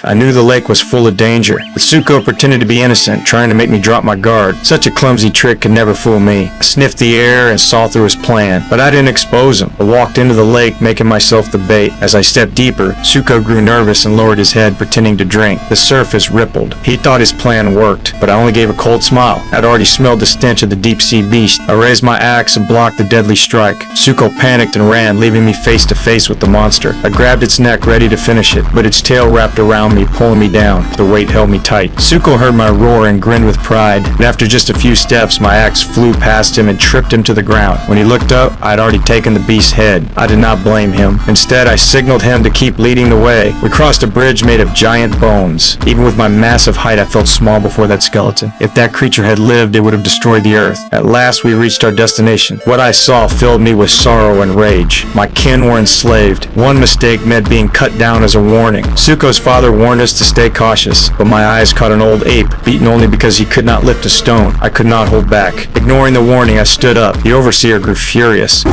I knew the lake was full of danger, but Suko pretended to be innocent, trying to make me drop my guard. Such a clumsy trick could never fool me. I sniffed the air and saw through his plan, but I didn't expose him. I walked into the lake, making myself the bait. As I stepped deeper, Suko grew nervous and lowered his head, pretending to drink. The surface rippled. He thought his plan worked, but I only gave a cold smile. I'd already smelled the stench of the deep-sea beast. I raised my axe and blocked the deadly strike. Suko panicked and ran, leaving me face to face with the monster. I grabbed its neck, ready to finish it, but its tail wrapped around me, pulling me down. The weight held me tight. Suko heard my roar and grinned with pride, but after just a few steps, my axe flew past him and tripped him to the ground. When he looked up, I'd already taken the beast's head. I did not blame him. Instead, I signaled him to keep leading the way. We crossed a bridge made of giant bones. Even with my massive height, I felt small before that skeleton. If that creature had lived, it would have destroyed the earth. At last, we reached our destination. What I saw filled me with sorrow and rage. My kin were enslaved. One mistake meant being cut down as a warning. Suko's father warned us to stay cautious, but my eyes caught an old ape, beaten only because he could not lift a stone. I could not hold back. Ignoring the warning, I stood up. The overseer grew furious.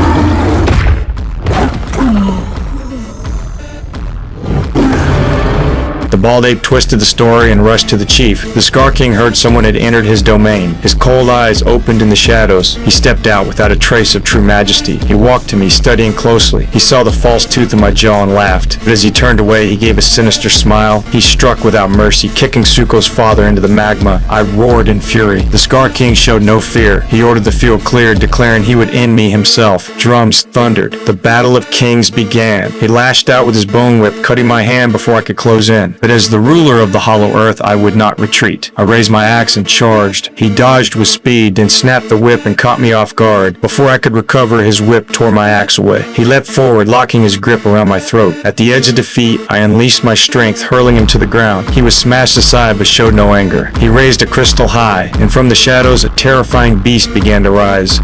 The bald ape twisted the story and rushed to the chief. The Scar King heard someone had entered his domain. His cold eyes opened in the shadows. He stepped out without a trace of true majesty. He walked to me, studying closely. He saw the false tooth in my jaw and laughed. But as he turned away, he gave a sinister smile. He struck without mercy, kicking Suko's father into the magma. I roared in fury. The Scar King showed no fear. He ordered the field cleared, declaring he would end me himself. Drums thundered. The Battle of Kings began. He lashed out with his bone whip, cutting my hand before I could close in. But as the ruler of the Hollow Earth, I would not retreat. I raised my axe and charged. He dodged with speed, then snapped the whip and caught me off guard. Before I could recover, his whip tore my axe away. He leapt forward, locking his grip around my throat. At the edge of defeat, I unleashed my strength, hurling him to the ground. He was smashed aside but showed no anger. He raised a crystal high, and from the shadows, a terrifying beast began to rise.